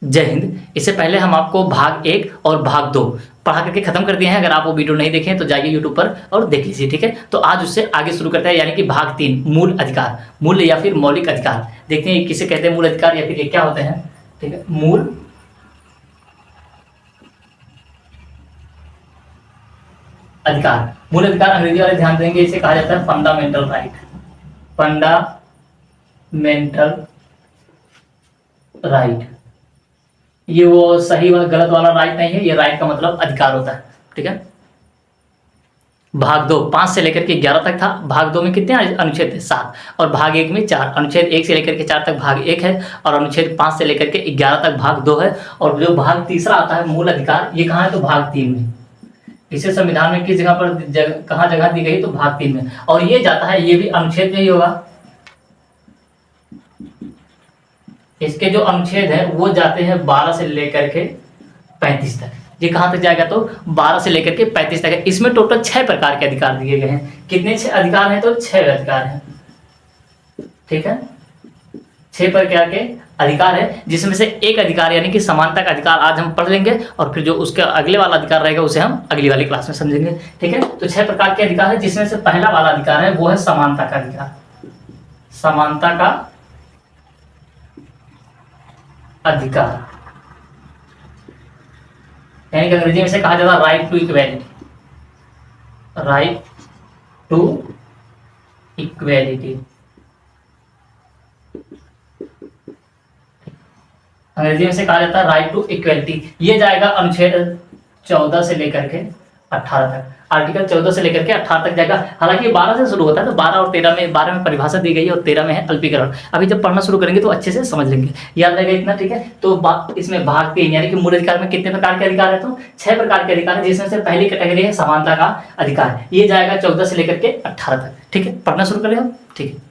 जय हिंद। इससे पहले हम आपको भाग 1 और भाग 2 पढ़ा करके खत्म कर दिए हैं। अगर आप वो वीडियो नहीं देखें तो जाइए यूट्यूब पर और देख लीजिए, ठीक है। तो आज उससे आगे शुरू करते हैं, यानी कि भाग 3 मूल अधिकार, मूल या फिर मौलिक अधिकार। देखते हैं किसे कहते हैं मूल अधिकार या फिर ये क्या होते हैं, ठीक है। मूल अधिकार, मूल अधिकार अंग्रेजी वाले ध्यान देंगे, इसे कहा जाता है फंडामेंटल राइट। फंडामेंटल राइट, ये वो सही व गलत वाला राइट नहीं है, ये राइट का मतलब अधिकार होता है, ठीक है। भाग 2 5 से लेकर के 11 तक था। भाग 2 में कितने अनुच्छेद थे? 7। और भाग 1 में 4। अनुच्छेद 1 से लेकर के 4 तक भाग 1 है और अनुच्छेद 5 से लेकर के 11 तक भाग 2 है। और जो भाग तीसरा आता है मूल अधिकार, ये कहाँ है? तो भाग 3 में। इसे संविधान में किस जगह पर कहाँ जगह दी गई? तो भाग 3 में। और ये जाता है, ये भी अनुच्छेद में ही होगा। इसके जो अनुच्छेद है वो जाते हैं 12 से लेकर के 35 तक। ये कहां तक जाएगा? तो 12 से लेकर के 35 तक है। इसमें टोटल 6 प्रकार के अधिकार दिए गए हैं। कितने 6 अधिकार हैं? तो 6 अधिकार हैं, ठीक है। 6 प्रकार के अधिकार है, जिसमें से एक अधिकार यानी कि समानता का अधिकार आज हम पढ़ लेंगे और फिर जो उसका अगले वाला अधिकार रहेगा उसे हम अगली वाली क्लास में समझेंगे, ठीक है। तो 6 प्रकार के अधिकार है, जिसमें से पहला वाला अधिकार है वो है समानता का अधिकार। समानता का अधिकार यानी कि अंग्रेजी में से कहा जाता है right to equality. Right to equality अंग्रेजी में से कहा जाता है राइट टू इक्वेलिटी। ये जाएगा अनुच्छेद 14 से लेकर के 18 तक। आर्टिकल 14 से लेकर के 18 तक जाएगा। हालांकि 12 से शुरू होता है, तो 12 और 13 में, 12 में परिभाषा दी गई है और 13 में है अल्पीकरण। अभी जब पढ़ना शुरू करेंगे तो अच्छे से समझ लेंगे, याद रहेगा इतना, ठीक है। तो इसमें भाग 3 यानी कि मूल अधिकार में कितने प्रकार के अधिकार है? तो 6 प्रकार के अधिकार है, जिसमें से पहली कैटेगरी है समानता का अधिकार। ये जाएगा 14 से लेकर के 18 तक, ठीक है। पढ़ना शुरू करें हम, ठीक है।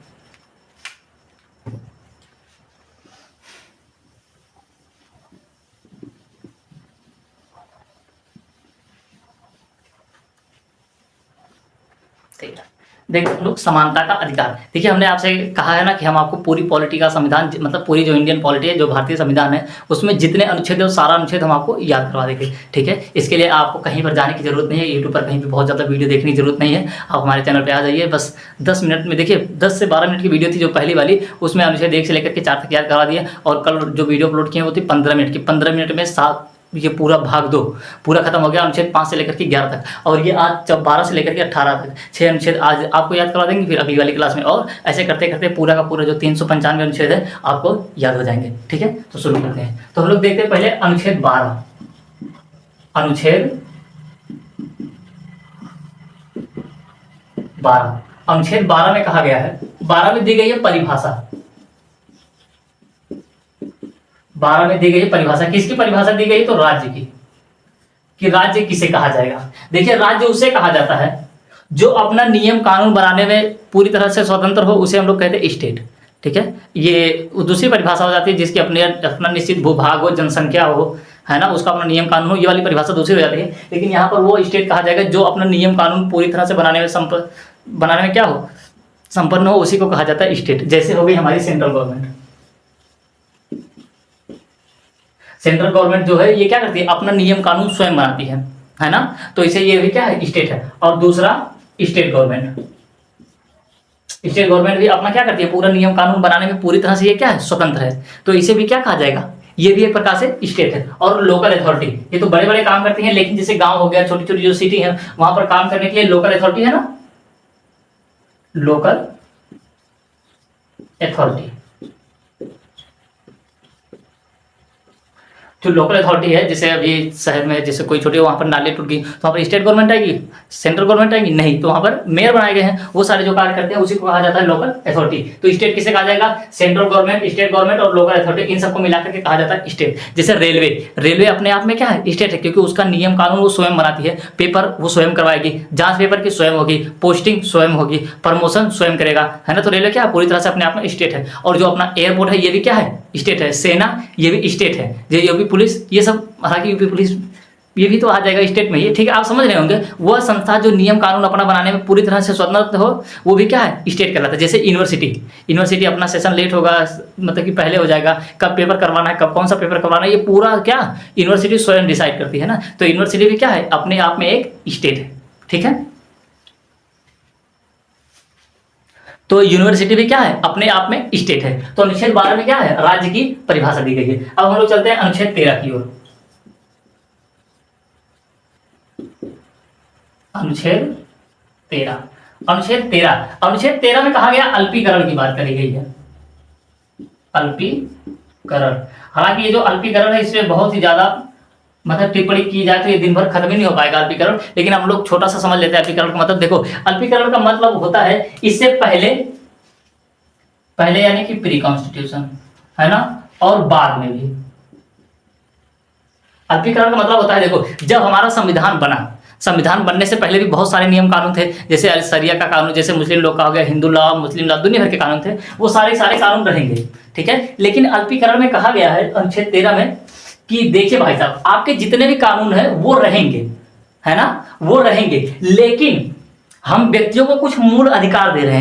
देखो लोग, समानता का अधिकार। देखिए, हमने आपसे कहा है ना कि हम आपको पूरी पॉलिटी का संविधान, मतलब पूरी जो इंडियन पॉलिटी है, जो भारतीय संविधान है, उसमें जितने अनुच्छेद है वो सारा अनुच्छेद हम आपको याद करवा देंगे, ठीक है। इसके लिए आपको कहीं पर जाने की जरूरत नहीं है, यूट्यूब पर कहीं भी बहुत ज़्यादा वीडियो देखने की जरूरत नहीं है। आप हमारे चैनल पर आ जाइए, बस 10 मिनट में देखिए, 10 से 12 मिनट की वीडियो थी जो पहली वाली, उसमें अनुच्छेद 1 से लेकर के 4 तक याद करवा दिए। और कल जो वीडियो अपलोड किए वो थी 15 मिनट की। 15 मिनट में 7 ये पूरा भाग 2 पूरा खत्म हो गया, अनुच्छेद 5 से लेकर के 11 तक। और ये आज 12 से लेकर के 18 तक 6 अनुच्छेद आज आपको याद करवा देंगे, फिर अगली वाली क्लास में। और ऐसे करते करते पूरा का पूरा जो 395 अनुच्छेद है आपको याद हो जाएंगे, ठीक है। तो शुरू करते हैं। तो हम लोग देखते हैं पहले अनुच्छेद 12। अनुच्छेद 12, अनुच्छेद 12 में कहा गया है, 12 में दी गई है परिभाषा। 12 में दी गई परिभाषा। किसकी परिभाषा दी गई? तो राज्य की, कि राज्य किसे कहा जाएगा। देखिए, राज्य उसे कहा जाता है जो अपना नियम कानून बनाने में पूरी तरह से स्वतंत्र हो, उसे हम लोग कहते हैं स्टेट, ठीक है। ये दूसरी परिभाषा हो जाती है जिसकी अपना निश्चित भूभाग हो, जनसंख्या हो, है ना, उसका अपना नियम कानून हो। ये वाली परिभाषा दूसरी हो जाती है। लेकिन यहाँ पर वो स्टेट कहा जाएगा जो अपना नियम कानून पूरी तरह से बनाने में क्या हो, संपन्न हो, उसी को कहा जाता है स्टेट। जैसे हो गई हमारी सेंट्रल गवर्नमेंट। सेंट्रल गवर्नमेंट जो है ये क्या करती है? अपना नियम कानून स्वयं बनाती है ना। तो इसे ये भी क्या है? स्टेट है। और दूसरा स्टेट गवर्नमेंट। स्टेट गवर्नमेंट भी अपना क्या करती है? पूरा नियम कानून बनाने में पूरी तरह से ये क्या है? स्वतंत्र है। तो इसे भी क्या कहा जाएगा? ये भी एक प्रकार से स्टेट है। और लोकल अथॉरिटी, ये तो बड़े बड़े काम करती हैं, लेकिन जैसे गांव हो गया, छोटी छोटी जो सिटी है, वहां पर काम करने के लिए लोकल अथॉरिटी है ना, लोकल अथॉरिटी। जो लोकल अथॉरिटी है, जैसे अभी शहर में जैसे कोई छोटी वहाँ पर नाली टूट गई तो वहाँ पर स्टेट गवर्नमेंट आएगी, सेंट्रल गवर्नमेंट आएगी? नहीं। तो वहाँ पर मेयर बनाए गए हैं, वो सारे जो कार्य करते हैं उसी को कहा जाता है लोकल अथॉरिटी। तो स्टेट किसे कहा जाएगा? सेंट्रल गवर्नमेंट, स्टेट गवर्नमेंट और लोकल अथॉरिटी, इन सबको मिलाकर के कहा जाता है स्टेट। जैसे रेलवे, रेलवे अपने आप में क्या है? स्टेट है, क्योंकि उसका नियम कानून वो स्वयं बनाती है, पेपर वो स्वयं करवाएगी, जाँच पेपर की स्वयं होगी, पोस्टिंग स्वयं होगी, प्रमोशन स्वयं करेगा, है ना। तो रेलवे क्या है? पूरी तरह से अपने आप में स्टेट है। और जो अपना एयरपोर्ट है ये भी क्या है? स्टेट है। सेना ये भी स्टेट है। ये यूपी पुलिस, ये सब, हालांकि यूपी पुलिस ये भी तो आ जाएगा स्टेट में ही, ठीक है। आप समझ रहे होंगे, वह संस्था जो नियम कानून अपना बनाने में पूरी तरह से स्वतंत्र हो, वो भी क्या है, स्टेट कहलाता है। जैसे यूनिवर्सिटी अपना सेशन लेट होगा, मतलब कि पहले हो जाएगा, कब पेपर करवाना है, कब कौन सा पेपर करवाना है, ये पूरा क्या यूनिवर्सिटी स्वयं डिसाइड करती है ना। तो यूनिवर्सिटी भी क्या है, अपने आप में एक स्टेट है, ठीक है। तो यूनिवर्सिटी भी क्या है, अपने आप में स्टेट है। तो अनुच्छेद 12 में क्या है, राज्य की परिभाषा दी गई है। अब हम लोग चलते हैं अनुच्छेद 13 की ओर। अनुच्छेद 13 में कहा गया अल्पीकरण की बात करी गई है, अल्पीकरण। हालांकि ये जो अल्पीकरण है, इसमें बहुत ही ज्यादा मतलब टिप्पणी की जाए तो ये दिन भर खत्म ही नहीं हो पाएगा अल्पीकरण, लेकिन हम लोग छोटा सा समझ लेते हैं अल्पीकरण का मतलब। देखो, अल्पीकरण का मतलब होता है इससे पहले यानी कि प्री कॉन्स्टिट्यूशन, है ना, और बाद में भी। अल्पीकरण का मतलब होता है, देखो, जब हमारा संविधान बना, संविधान बनने से पहले भी बहुत सारे नियम कानून थे, जैसे शरिया का कानून, जैसे मुस्लिम लोग का हो गया, हिंदू लॉ, मुस्लिम लॉ, दुनिया भर के कानून थे, वो सारे कानून रहेंगे, ठीक है। लेकिन अल्पीकरण में कहा गया है अनुच्छेद 13 में कि देखिए भाई साहब, आपके जितने भी कानून है वो रहेंगे, है ना, वो रहेंगे, लेकिन हम व्यक्तियों को कुछ मूल अधिकार दे रहे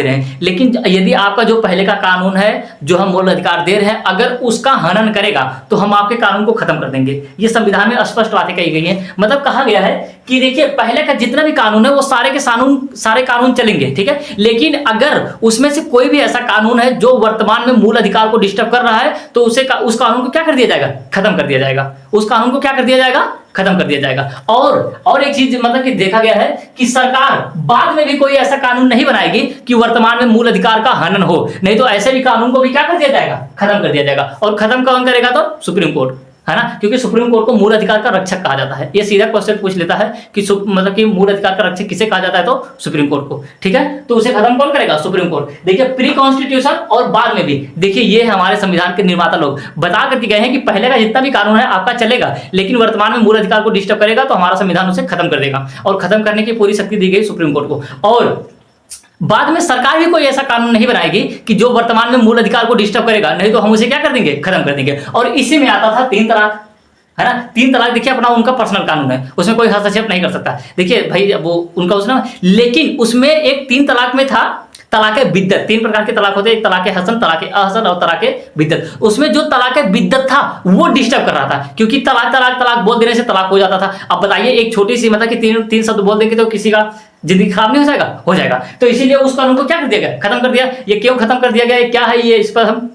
हैं, लेकिन यदि आपका जो पहले का कानून है, जो हम मूल अधिकार दे रहे हैं, अगर उसका हनन करेगा तो हम आपके कानून को खत्म कर देंगे। ये संविधान में स्पष्ट बातें कही गई हैं। मतलब कहा गया है कि देखिए, पहले का जितना भी कानून है वो सारे कानून चलेंगे, ठीक है, लेकिन अगर उसमें से कोई भी ऐसा कानून है जो वर्तमान में मूल अधिकार को डिस्टर्ब कर रहा है, तो उस कानून को क्या कर दिया जाएगा, खत्म कर दिया जाएगा। उस कानून को क्या कर दिया जाएगा, खत्म कर दिया जाएगा। और एक चीज मतलब कि देखा गया है कि सरकार बाद में भी कोई ऐसा कानून नहीं बनाएगी कि वर्तमान में मूल अधिकार का हनन हो, नहीं तो ऐसे भी कानून को भी क्या कर दिया जाएगा, खत्म कर दिया जाएगा। और खत्म कौन करेगा, तो सुप्रीम कोर्ट, है ना, क्योंकि सुप्रीम कोर्ट को मूल अधिकार का रक्षक कहा जाता है। ये सीधा क्वेश्चन पूछ लेता है कि मतलब कि मूल अधिकार का रक्षक किसे कहा जाता है, तो सुप्रीम कोर्ट को, ठीक है। तो उसे खत्म कौन करेगा, सुप्रीम कोर्ट। देखिए, प्री कॉन्स्टिट्यूशन और बाद में भी, देखिए, ये हमारे संविधान के निर्माता लोग बता करके गए हैं कि पहले का जितना भी कानून है आपका चलेगा, लेकिन वर्तमान में मूल अधिकार को डिस्टर्ब करेगा तो हमारा संविधान उसे खत्म कर देगा, और खत्म करने की पूरी शक्ति दी गई सुप्रीम कोर्ट को। और बाद में सरकार भी कोई ऐसा कानून नहीं बनाएगी कि जो वर्तमान में मूल अधिकार को डिस्टर्ब करेगा, नहीं तो हम उसे क्या कर देंगे, खत्म कर देंगे। और इसी में आता था 3 तलाक, है ना। 3 तलाक देखिए अपना उनका पर्सनल कानून है, उसमें कोई हस्तक्षेप नहीं कर सकता। देखिए भाई, वो उनका उसने, लेकिन उसमें एक 3 तलाक में था तलाक़े बिद्दत। 3 प्रकार के तलाक होते हैं, एक तलाक़े हसन, तलाक़े अहसन और तलाक़े बिद्दत। उसमें जो तलाक़े बिद्दत था वो डिस्टर्ब कर रहा था, क्योंकि तलाक बोल देने से तलाक हो जाता था। अब बताइए, एक छोटी सी मतलब कि तीन शब्द बोल देंगे तो किसी का जिंदगी खराब नहीं हो जाएगा। तो इसीलिए उस कानून को क्या कर दिया गया, खत्म कर दिया। ये क्यों खत्म कर दिया गया, क्या है ये, इस पर हम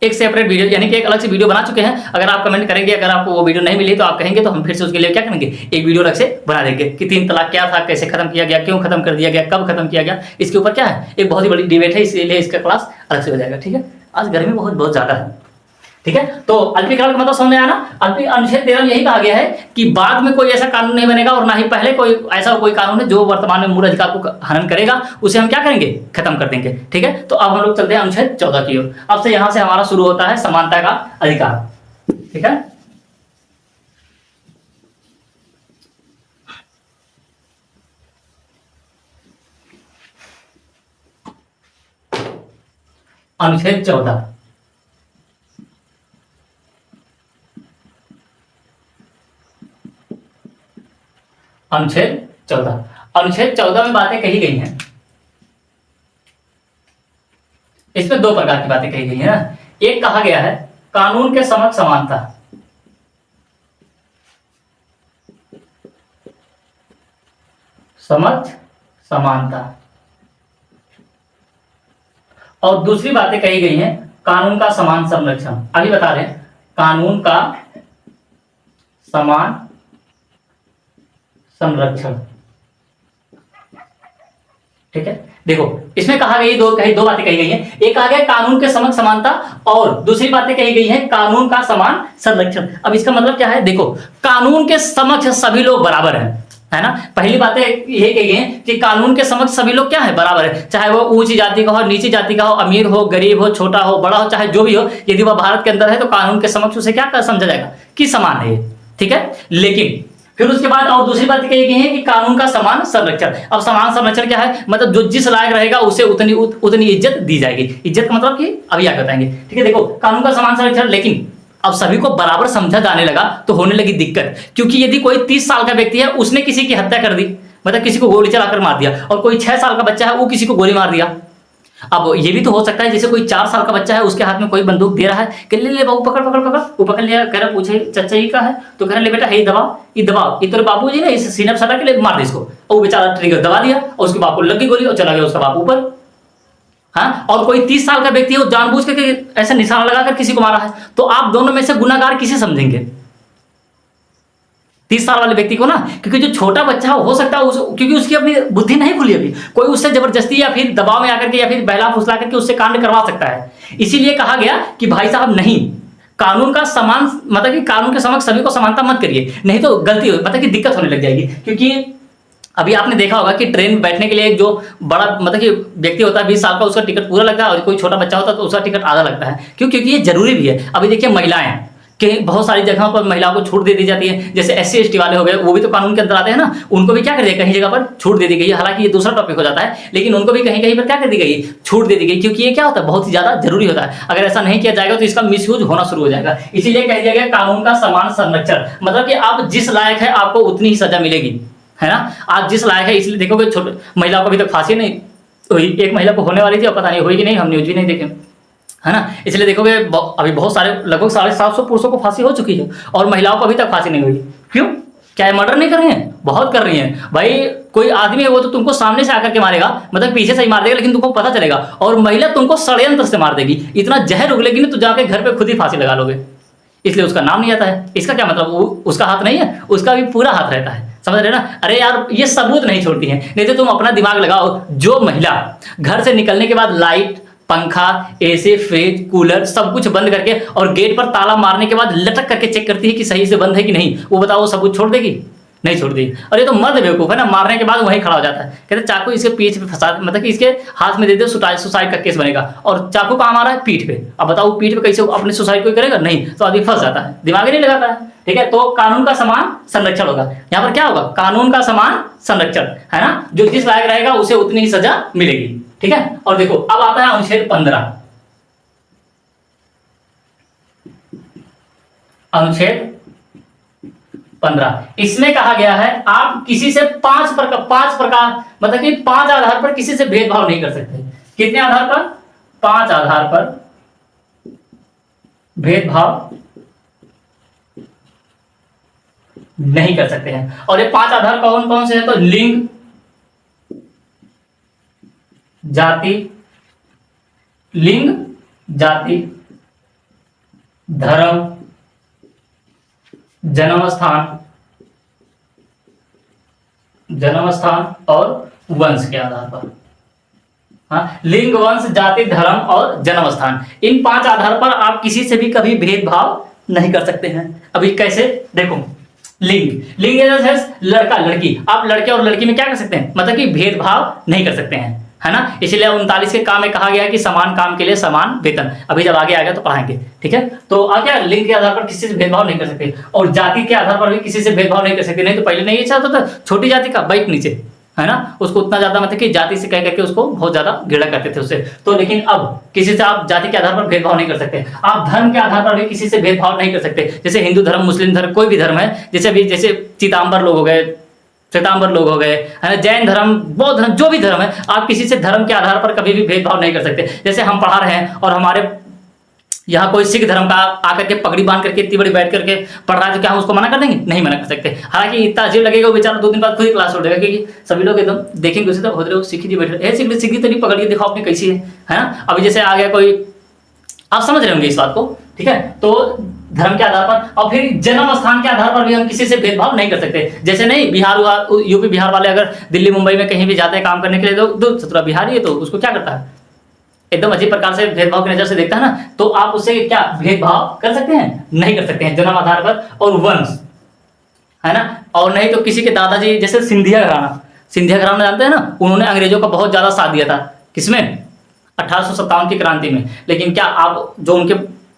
एक सेपरेट वीडियो यानी कि एक अलग से वीडियो बना चुके हैं। अगर आप कमेंट करेंगे, अगर आपको वो वीडियो नहीं मिली तो आप कहेंगे, तो हम फिर से उसके लिए क्या करेंगे, एक वीडियो अलग से बना देंगे कि 3 तलाक क्या था, कैसे खत्म किया गया, क्यों खत्म कर दिया गया, कब खत्म किया गया। इसके ऊपर क्या है, एक बहुत ही बड़ी डिबेट है, इसलिए इसका क्लास अलग से हो जाएगा, ठीक है। आज गर्मी बहुत ज्यादा है, ठीक है। तो अल्पीकरण का मतलब समझ में आया ना। अनुच्छेद 13 में यही कहा गया है कि बाद में कोई ऐसा कानून नहीं बनेगा, और ना ही पहले कोई कानून है जो वर्तमान में मूल अधिकार को हनन करेगा, उसे हम क्या करेंगे, खत्म कर देंगे, ठीक है। तो अब हम लोग चलते हैं अनुच्छेद 14 की ओर। अब से यहां से हमारा शुरू होता है समानता का अधिकार, ठीक है। अनुच्छेद 14, अनुच्छेद 14 में बातें कही गई हैं। इसमें 2 प्रकार की बातें कही गई हैं ना। एक कहा गया है कानून के समक्ष समानता, और दूसरी बातें कही गई हैं कानून का समान संरक्षण। अभी बता रहे हैं, कानून का समान संरक्षण, ठीक है। देखो, इसमें कहा गई दो बातें कही गई हैं। एक कहा गया कानून के समक्ष समानता, और दूसरी बातें कही गई है कानून का समान संरक्षण। अब इसका मतलब क्या है, देखो, कानून के समक्ष सभी लोग बराबर हैं, है ना। पहली बात यह कही गई है कि कानून के समक्ष सभी लोग क्या है, बराबर है। चाहे वो ऊंची जाति का हो, नीची जाति का हो, अमीर हो, गरीब हो, छोटा हो, बड़ा हो, चाहे जो भी हो, यदि वह भारत के अंदर है तो कानून के समक्ष उसे क्या समझा जाएगा कि समान है ये, ठीक है। लेकिन फिर उसके बाद और दूसरी बात कही गई है कि कानून का समान संरक्षण। अब समान संरक्षण क्या है, मतलब जो जिस लायक रहेगा उसे उतनी इज्जत दी जाएगी। इज्जत का मतलब कि अभी आगे बताएंगे, ठीक है। देखो, कानून का समान संरक्षण, लेकिन अब सभी को बराबर समझा जाने लगा तो होने लगी दिक्कत, क्योंकि यदि कोई 30 साल का व्यक्ति है, उसने किसी की हत्या कर दी, मतलब किसी को गोली चलाकर मार दिया, और कोई 6 साल का बच्चा है वो किसी को गोली मार दिया। अब ये भी तो हो सकता है जैसे कोई 4 साल का बच्चा है, उसके हाथ में कोई बंदूक दे रहा है कि ले ले बाबू पकड़ पकड़ पकड़, वो पकड़ लिया, कह रहा पूछे चाचा जी का है, तो कह रहा ले बेटा ये दबाओ, ये दबाओ, ये तेरे बाबू जी ने इस सीने पर सटा के ले मार दे इसको, और वो बेचारा ट्रिगर दबा दिया और उसके बाप को लग गई गोली और चला गया उसका बाप ऊपर। हाँ, और कोई 30 साल का व्यक्ति है, वो जानबूझ करके ऐसे निशाना लगाकर किसी को मारा है, तो आप दोनों में से गुनाहगार किसे समझेंगे? 30 साल वाले व्यक्ति को ना, क्योंकि जो छोटा बच्चा है हो सकता है क्योंकि उसकी अपनी बुद्धि नहीं खुली अभी, कोई उससे जबरदस्ती या फिर दबाव में आकर के या फिर बहला फुसला करके उससे कांड करवा सकता है। इसीलिए कहा गया कि भाई साहब नहीं, कानून का समान, मतलब कि कानून के समक्ष सभी को समानता मत करिए, नहीं तो गलती हो, मतलब कि दिक्कत होने लग जाएगी। क्योंकि अभी आपने देखा होगा कि ट्रेन में बैठने के लिए जो बड़ा मतलब कि व्यक्ति होता है 20 साल का, उसका टिकट पूरा लगता है, और कोई छोटा बच्चा होता है तो उसका टिकट आधा लगता है। क्यों? क्योंकि ये जरूरी भी है। अभी देखिए महिलाएं कि बहुत सारी जगहों पर महिलाओं को छूट दे दी जाती है, जैसे SC ST वाले हो गए, वो भी तो कानून के अंदर आते हैं ना, उनको भी क्या कर दिया, कहीं जगह पर छूट दे दी गई है। हालांकि ये दूसरा टॉपिक हो जाता है, लेकिन उनको भी कहीं कहीं पर क्या कर दी गई, छूट दे दी गई, क्योंकि ये क्या होता है, बहुत ही ज्यादा जरूरी होता है। अगर ऐसा नहीं किया जाएगा तो इसका मिसयूज होना शुरू हो जाएगा। इसीलिए कह दिया गया कानून का समान संरक्षण, मतलब कि आप जिस लायक है आपको उतनी ही सजा मिलेगी, है ना। आप जिस लायक है, इसलिए देखोगे छोटे महिलाओं को अभी तक फांसी नहीं हुई, एक महिला को होने वाली थी और पता नहीं हुई कि नहीं, हम न्यूज भी नहीं देखे, है ना। इसलिए देखोगे अभी बहुत सारे लगभग 750 पुरुषों को फांसी हो चुकी है और महिलाओं को अभी तक फांसी नहीं हुई। क्यों? क्या ये मर्डर नहीं कर रही हैं? बहुत कर रही हैं भाई। कोई आदमी है वो तो तुमको सामने से आकर के मारेगा, मतलब पीछे से ही मार देगा, लेकिन तुमको पता चलेगा, और महिला तुमको षड्यंत्र से मार देगी, इतना जहर उगलेगी ना तो जाके घर पे खुद ही फांसी लगा लोगे। इसलिए उसका नाम नहीं आता है। इसका क्या मतलब, वो उसका हाथ नहीं है, उसका भी पूरा हाथ रहता है, समझ रहे ना। अरे यार ये सबूत नहीं छोड़ती है, नहीं तो तुम अपना दिमाग लगाओ। जो महिला घर से निकलने के बाद लाइट, पंखा, AC, फ्रिज, कूलर सब कुछ बंद करके और गेट पर ताला मारने के बाद लटक करके चेक करती है कि सही से बंद है कि नहीं, वो बताओ वो सबूत छोड़ देगी? नहीं छोड़ देगी। और ये तो मर्द बेवकूफ है ना, मारने के बाद वहीं खड़ा हो जाता है, कहते चाकू इसके पीठ पे फंसा, मतलब कि इसके हाथ में दे दो, सुसाइड का केस बनेगा। और चाकू कहाँ मारा है? पीठ पे। अब बताओ पीठ पे कैसे अपने सुसाइड कोई करेगा? नहीं, तो आदमी फंस जाता है, दिमाग ही नहीं लगाता है। ठीक है, तो कानून का समान संरक्षण होगा। यहाँ पर क्या होगा? कानून का समान संरक्षण, है ना। जो जिस लायक रहेगा उसे उतनी ही सजा मिलेगी। ठीक है, और देखो अब आता है अनुच्छेद 15। अनुच्छेद 15, इसमें कहा गया है आप किसी से पांच प्रकार मतलब कि 5 आधार पर किसी से भेदभाव नहीं कर सकते। कितने आधार पर? 5 आधार पर भेदभाव नहीं कर सकते हैं। और ये 5 आधार कौन कौन से हैं? तो लिंग, जाति, धर्म, जन्म स्थान और वंश के आधार पर। हाँ, लिंग, वंश, जाति, धर्म और जन्म स्थान, इन 5 आधार पर आप किसी से भी कभी भेदभाव नहीं कर सकते हैं। अभी कैसे? देखो, लिंग लड़का लड़की, आप लड़के और लड़की में क्या कर सकते हैं, मतलब कि भेदभाव नहीं कर सकते हैं, है ना। इसलिए 39 के काम में कहा गया है कि समान काम के लिए समान वेतन। अभी जब आगे आएगा तो पढ़ाएंगे। ठीक है, तो आप क्या लिंग के आधार पर किसी से भेदभाव नहीं कर सकते, और जाति के आधार पर भी किसी से भेदभाव नहीं कर सकते। नहीं तो पहले नहीं अच्छा होता था, छोटी जाति का बैठ नीचे, है ना, उसको उतना ज्यादा मतलब कि जाति से कह करके उसको बहुत ज्यादा घृणा करते थे उससे। तो लेकिन अब किसी से आप जाति के आधार पर भेदभाव नहीं कर सकते। आप धर्म के आधार पर भी किसी से भेदभाव नहीं कर सकते। जैसे हिंदू धर्म, मुस्लिम धर्म, कोई भी धर्म है, जैसे अभी जैसे पीताम्बर लोग हो गए, श्वेतांबर लोग हो गए, है ना, जैन धर्म, बौद्ध धर्म, जो भी धर्म है, आप किसी से धर्म के आधार पर कभी भी भेदभाव नहीं कर सकते। जैसे हम पढ़ा रहे हैं और हमारे यहाँ कोई सिख धर्म का आकर के पगड़ी बांध करके इतनी बड़ी बैठ करके पढ़ रहा है, तो क्या हम उसको मना कर देंगे? नहीं मना कर सकते। हालांकि इतना अजीब लगेगा, वो बेचारा 2 दिन बाद खुद ही क्लास छोड़ देगा, क्योंकि सभी लोग एकदम देखेंगे उसे, तो हो रहे हो सिख जी बैठे, सिख जी तो नहीं पकड़िए, देखो आपने कैसी है ना। अभी जैसे आ गया कोई, आप समझ रहे होंगे इस बात को। ठीक है, तो धर्म के आधार पर, और फिर जन्म स्थान के आधार पर भी हम किसी से भेदभाव नहीं कर सकते। जैसे नहीं, बिहार हुआ, यूपी बिहार वाले अगर दिल्ली मुंबई में कहीं भी जाते हैं काम करने के लिए, तो सत्रह बिहारी है तो उसको क्या करता है, एकदम अजीब प्रकार से भेदभाव की नजर से देखता है ना, तो आप उससे क्या भेदभाव कर सकते हैं? नहीं कर सकते हैं, जन्म आधार पर और वंश, है ना। और नहीं तो किसी के दादाजी, जैसे सिंधिया घराना जानते हैं ना, उन्होंने अंग्रेजों का बहुत ज्यादा साथ दिया था, किसमें? 1857 की क्रांति में। लेकिन क्या आप जो उनके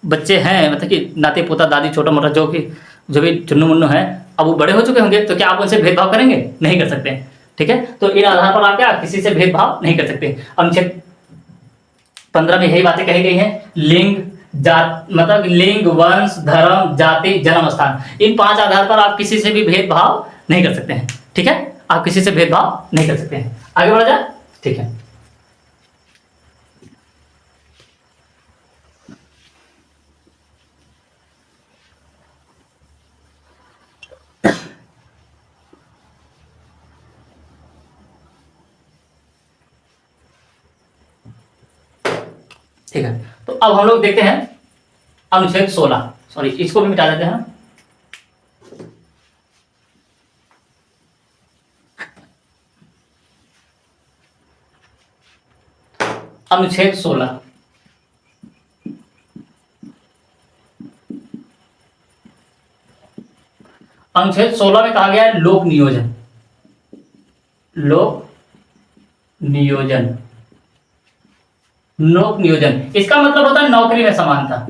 बच्चे हैं, मतलब कि नाते पोता, दादी, छोटा मोटा जो भी चुन्नू मुन्नू है, अब वो बड़े हो चुके होंगे, तो क्या आप उनसे भेदभाव करेंगे? नहीं कर सकते। ठीक है, तो इन आधार पर आप क्या किसी से भेदभाव नहीं कर सकते। अनुच्छेद 15 में यही बातें कही गई हैं। लिंग, जात मतलब लिंग, वंश, धर्म, जाति, जन्म स्थान, इन 5 आधार पर आप किसी से भी भेदभाव नहीं कर सकते हैं। ठीक है, आप किसी से भेदभाव नहीं कर सकते हैं। आगे बढ़ा जाए। ठीक है, ठीक है। तो अब हम लोग देखते हैं अनुच्छेद 16, सॉरी इसको भी मिटा देते हैं। अनुच्छेद 16, अनुच्छेद 16 में कहा गया है लोक नियोजन, लोक नियोजन, लोक नियोजन, इसका मतलब होता है नौकरी में समानता,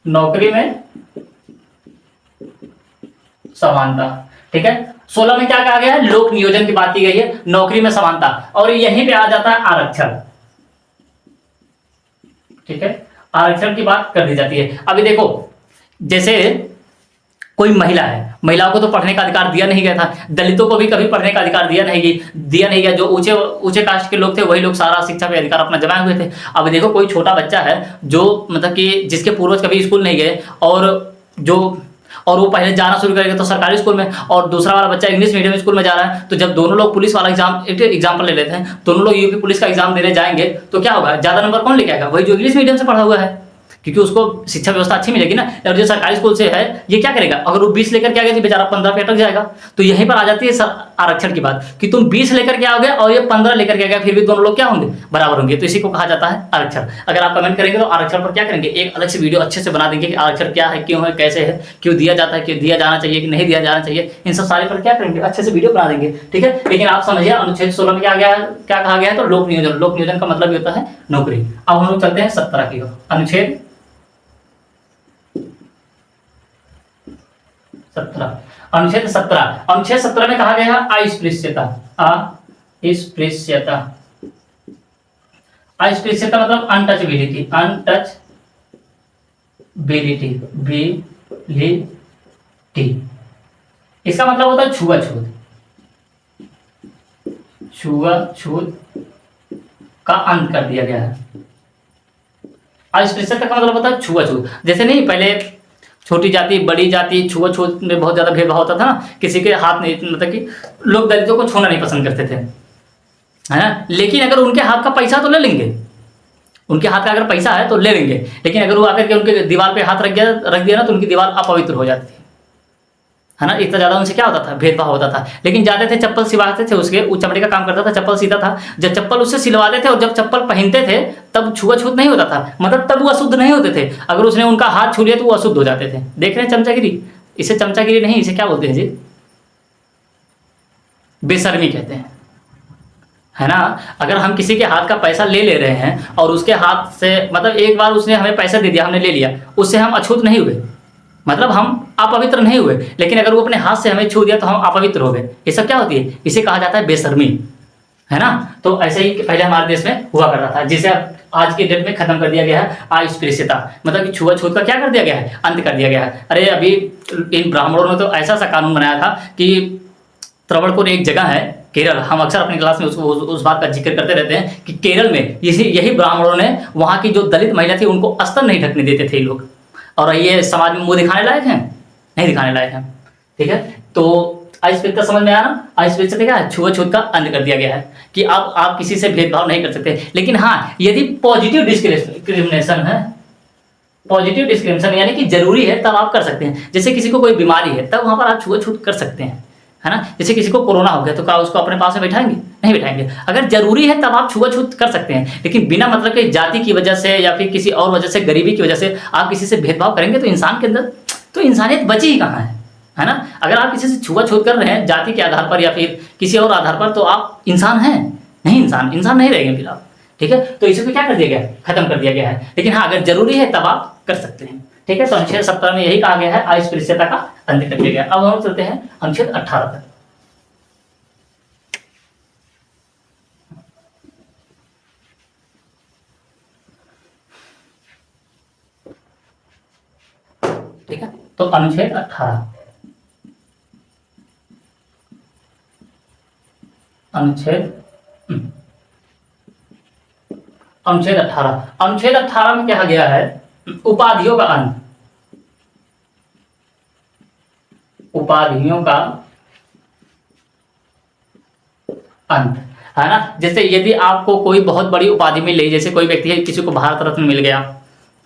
नौकरी में समानता। ठीक है, 16 में क्या कहा गया है, लोक नियोजन की बात की गई है, नौकरी में समानता, और यहीं पे आ जाता है आरक्षण। ठीक है, आरक्षण की बात कर दी जाती है। अभी देखो, जैसे कोई महिला है, महिलाओं को तो पढ़ने का अधिकार दिया नहीं गया था, दलितों को भी कभी पढ़ने का अधिकार दिया नहीं गया। जो ऊंचे ऊंचे कास्ट के लोग थे वही लोग सारा शिक्षा पे अधिकार अपना जमाए हुए थे। अब देखो कोई छोटा बच्चा है जो मतलब कि जिसके पूर्वज कभी स्कूल नहीं गए, और वो पहले जाना शुरू करेगा तो सरकारी स्कूल में, और दूसरा वाला बच्चा इंग्लिश मीडियम स्कूल में जा रहा है, तो जब दोनों लोग पुलिस वाला एग्जाम, एक एग्जाम्पल ले लेते हैं, दोनों लोग यूपी पुलिस का एग्जाम देने जाएंगे तो क्या होगा, ज्यादा नंबर कौन लेके आएगा, वही जो इंग्लिश मीडियम से पढ़ा हुआ है, क्योंकि उसको शिक्षा व्यवस्था अच्छी मिलेगी ना। और जो सरकारी स्कूल से है ये क्या करेगा, अगर वो 20 लेकर के आ गया तो बेचारा 15 पे अटक जाएगा। तो यहीं पर आ जाती है आरक्षण की बात कि तुम 20 लेकर के आओगे और ये 15 लेकर के आ गया, फिर भी दोनों लोग क्या होंगे, बराबर होंगे। तो इसी को कहा जाता है आरक्षण। अगर आप कमेंट करेंगे तो आरक्षण पर क्या करेंगे, एक अलग से वीडियो अच्छे से बना देंगे कि आरक्षण क्या है, क्यों है, कैसे है, क्यों दिया जाता है, क्यों दिया जाना चाहिए कि नहीं दिया जाना चाहिए, इन सब सारे पर क्या करेंगे, अच्छे से वीडियो बना देंगे। ठीक है, लेकिन आप समझिए अनुच्छेद 16 में क्या गया है, क्या कहा गया है, तो लोक नियोजन, लोक नियोजन का मतलब ये होता है नौकरी। अब हम लोग चलते हैं 17 की ओर, अनुच्छेद 17, अनुच्छेद 17, अनुच्छेद 17 में कहा गया है अस्पृश्यता, अस्पृश्यता, अस्पृश्यता मतलब अनटचबिलिटी, अनटचबिलिटी, बिलिटी, इसका मतलब होता है छुआछूत, छुआछूत का अंत कर दिया गया है। अस्पृश्यता का मतलब होता है छुआछूत, जैसे नहीं पहले छोटी जाति बड़ी जाति छुआछूत में बहुत ज्यादा भेदभाव होता था ना, किसी के हाथ नहीं, मतलब कि लोग दलितों को छूना नहीं पसंद करते थे, है ना, लेकिन अगर उनके हाथ का पैसा तो ले लेंगे, उनके हाथ का अगर पैसा है तो ले लेंगे, लेकिन अगर वो आकर के उनके दीवार पे हाथ रख दिया ना तो उनकी दीवार अपवित्र हो जाती है ना। इतना ज्यादा उनसे क्या होता था, भेदभाव होता था। लेकिन जाते थे चप्पल सिलवाते थे उसके, वो चमड़े का काम करता था, चप्पल सीता था, जब चप्पल उससे सिलवाते थे और जब चप्पल पहनते थे तब छुआछूत नहीं होता था, मतलब तब वो अशुद्ध नहीं होते थे। अगर उसने उनका हाथ छू लिया तो वो अशुद्ध हो जाते थे। देख रहे हैं चमचागिरी, इसे चमचागिरी नहीं, इसे क्या बोलते हैं जी, बेशर्मी कहते हैं, है ना। अगर हम किसी के हाथ का पैसा ले रहे हैं और उसके हाथ से, मतलब एक बार उसने हमें पैसा दे दिया, हमने ले लिया, उससे हम अछूत नहीं हुए, मतलब हम अपवित्र नहीं हुए, लेकिन अगर वो अपने हाथ से हमें छू दिया तो हम अपवित्र हो गए। ये सब क्या होती है, इसे कहा जाता है बेशर्मी, है ना। तो ऐसे ही पहले हमारे देश में हुआ करता था, जिसे आज के डेट में खत्म कर दिया गया है अस्पृश्यता, मतलब कि छुआछूत का क्या कर दिया गया है, अंत कर दिया गया है। अरे अभी इन ब्राह्मणों ने तो ऐसा सा कानून बनाया था कि त्रवणकोर एक जगह है केरल, हम अक्सर अपनी क्लास में उस बात का जिक्र करते रहते हैं कि केरल में यही ब्राह्मणों ने वहाँ की जो दलित महिला थी उनको अस्तर नहीं ढकने देते थे लोग, और ये समाज में मुंह दिखाने लायक है, नहीं दिखाने लायक है। ठीक है, तो अस्पृश्यता समझ में आया ना, अस्पृश्यता क्या है, छुआछूत का अंत कर दिया गया है कि अब आप किसी से भेदभाव नहीं कर सकते। लेकिन हाँ, यदि पॉजिटिव डिस्क्रिमिनेशन है, पॉजिटिव डिस्क्रिमिनेशन यानी कि जरूरी है तब आप कर सकते हैं। जैसे किसी को कोई बीमारी है तब वहां पर आप छुआछूत कर सकते हैं, है ना। जैसे किसी को कोरोना हो गया तो क्या उसको अपने पास में बैठाएंगे, नहीं बैठाएंगे। अगर जरूरी है तब आप छुआछूत कर सकते हैं, लेकिन बिना मतलब के जाति की वजह से या फिर किसी और वजह से, गरीबी की वजह से आप किसी से भेदभाव करेंगे तो इंसान के अंदर तो इंसानियत बची ही कहाँ है ना। अगर आप किसी से छुआछूत कर रहे हैं जाति के आधार पर या फिर किसी और आधार पर, तो आप इंसान हैं नहीं, इंसान नहीं रहेंगे फिर आप। ठीक है, तो इसी को क्या कर दिया गया, खत्म कर दिया गया है। लेकिन हाँ, अगर जरूरी है तब आप कर सकते हैं। ठीक है, तो अनुच्छेद 17 में यही कहा गया है, अस्पृश्यता का अंत कर दिया गया। अब हम चलते हैं अनुच्छेद 18 तक। ठीक है। तो अनुच्छेद 18, अनुच्छेद अनुच्छेद 18, अनुच्छेद 18 में कहा गया है उपाधियों का अंत, उपाधियों का अंत, है ना। जैसे यदि आपको कोई बहुत बड़ी उपाधि मिल रही, जैसे कोई व्यक्ति है, किसी को भारत रत्न मिल गया,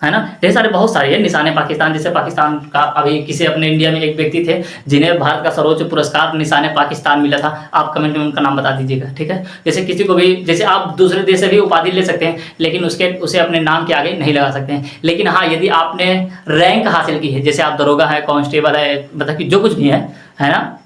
है ना, ढेर सारे बहुत सारे है निशाने पाकिस्तान, जैसे पाकिस्तान का अभी किसी अपने इंडिया में एक व्यक्ति थे जिन्हें भारत का सर्वोच्च पुरस्कार निशाने पाकिस्तान मिला था, आप कमेंट में उनका नाम बता दीजिएगा, ठीक है। जैसे किसी को भी, जैसे आप दूसरे देश से भी उपाधि ले सकते हैं, लेकिन उसे अपने नाम के आगे नहीं लगा सकते हैं। लेकिन हाँ, यदि आपने रैंक हासिल की है, जैसे आप दरोगा है, कांस्टेबल है, मतलब कि जो कुछ भी है ना,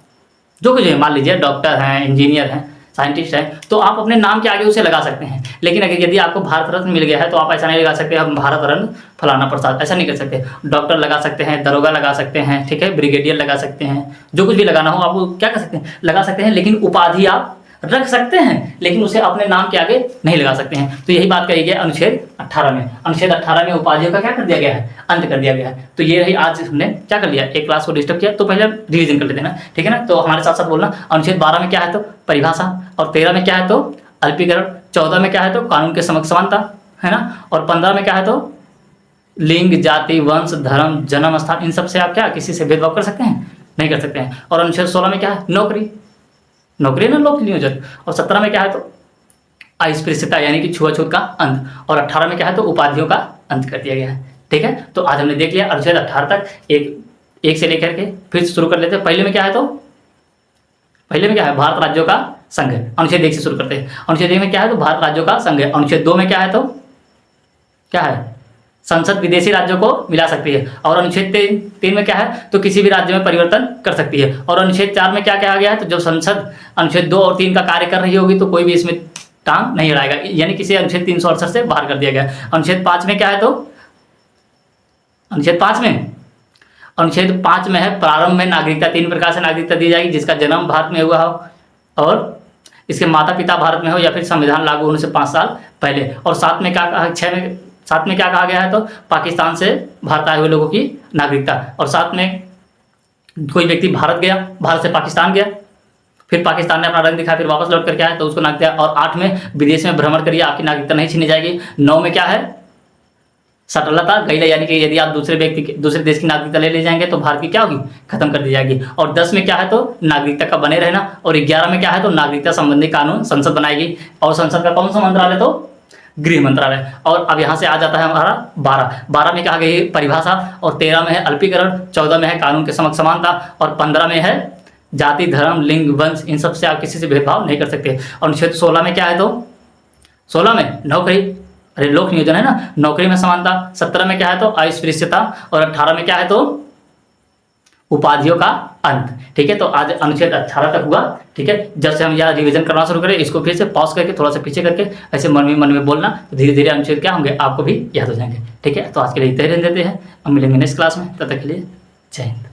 जो कुछ है, मान लीजिए डॉक्टर हैं, इंजीनियर हैं, साइंटिस्ट है, तो आप अपने नाम के आगे उसे लगा सकते हैं। लेकिन अगर यदि आपको भारत रत्न मिल गया है तो आप ऐसा नहीं लगा सकते हम भारत रत्न फलाना प्रसाद, ऐसा नहीं कर सकते। डॉक्टर लगा सकते हैं, दरोगा लगा सकते हैं, ठीक है, ब्रिगेडियर लगा सकते हैं, जो कुछ भी लगाना हो आप वो क्या कर सकते हैं, लगा सकते हैं। लेकिन उपाधि आप रख सकते हैं, लेकिन उसे अपने नाम के आगे नहीं लगा सकते हैं। तो यही बात कही गई अनुच्छेद 18 में। अनुच्छेद 18 में उपाधियों का क्या कर दिया गया है, अंत कर दिया गया है। तो ये रही, आज हमने क्या कर लिया, एक क्लास को डिस्टर्ब किया, तो पहले रिवीजन कर लेते हैं ना, ठीक है ना। तो हमारे साथ साथ बोलना, अनुच्छेद 12 में क्या है तो परिभाषा, और 13 में क्या है तो अल्पीकरण, 14 में क्या है तो कानून के समक्ष समानता, है ना, और 15 में क्या है तो लिंग, जाति, वंश, धर्म, जन्म स्थान, इन सब से आप क्या किसी से भेदभाव कर सकते हैं, नहीं कर सकते हैं। और अनुच्छेद 16 में क्या है, नौकरी, नौकरी ना लोक नियोजन, और 17 में क्या है तो अस्पृश्यता यानी कि छुआछूत का अंत, और 18 में क्या है तो उपाधियों का अंत कर दिया गया है, ठीक है। तो आज हमने देख लिया अनुच्छेद 18 तक, एक से लेकर के फिर शुरू कर लेते हैं। पहले में क्या है तो पहले में क्या है, भारत राज्यों का संघ है, अनुच्छेद 1 से शुरू करते हैं। अनुच्छेद 1 में क्या है तो भारत राज्यों का संघ है। अनुच्छेद 2 में क्या है तो क्या है, संसद विदेशी राज्यों को मिला सकती है। और अनुच्छेद 3 में क्या है तो किसी भी राज्य में परिवर्तन कर सकती है। और अनुच्छेद 4 में क्या कहा गया है तो जब संसद अनुच्छेद 2 और 3 का कार्य कर रही होगी तो कोई भी इसमें टांग नहीं अड़ाएगा, यानी किसी अनुच्छेद 368 से बाहर कर दिया गया। अनुच्छेद 5 में क्या है तो अनुच्छेद 5 में है प्रारंभ में नागरिकता, 3 प्रकार से नागरिकता दी जाएगी, जिसका जन्म भारत में हुआ हो और इसके माता पिता भारत में हो या फिर संविधान लागू होने से 5 साल पहले। और 7 में क्या कहा, 7 में क्या कहा गया है तो पाकिस्तान से भारत आए हुए लोगों की नागरिकता। और 7 में कोई व्यक्ति भारत गया, भारत से पाकिस्तान गया, फिर पाकिस्तान ने अपना रंग दिखाया, फिर वापस लौट करके आया तो उसको नागरिकता। और 8 में विदेश में भ्रमण करिए, आपकी नागरिकता नहीं छीनी जाएगी। 9 में क्या है, सटलता गैला, यानी कि यदि आप दूसरे देश की नागरिकता ले जाएंगे तो भारत की क्या होगी, खत्म कर दी जाएगी। और 10 में क्या है तो नागरिकता का बने रहना। और 11 में क्या है तो नागरिकता संबंधी कानून संसद बनाएगी। और संसद का कौन सा मंत्रालय तो गृह मंत्रालय। और अब यहाँ से आ जाता है हमारा 12 में कहा गई परिभाषा, और 13 में है अल्पीकरण, 14 में है कानून के समक्ष समानता, और 15 में है जाति, धर्म, लिंग, वंश, इन सब से आप किसी से भेदभाव नहीं कर सकते। और अनुच्छेद 16 में क्या है तो 16 में नौकरी, अरे लोक नियोजन है ना, नौकरी में समानता। 17 में क्या है तो अस्पृश्यता, और 18 में क्या है तो उपाधियों का अंत, ठीक है। तो आज अनुच्छेद 18 तक हुआ, ठीक है। जब से हम यहाँ रिवीजन करना शुरू करें, इसको फिर से पॉज करके थोड़ा सा पीछे करके ऐसे मन में बोलना, तो धीरे धीरे अनुच्छेद क्या होंगे आपको भी याद हो जाएंगे, ठीक है। तो आज के लिए इतना ही रहने देते हैं, हम मिलेंगे नेक्स्ट क्लास में, तब तक के लिए जय हिंद।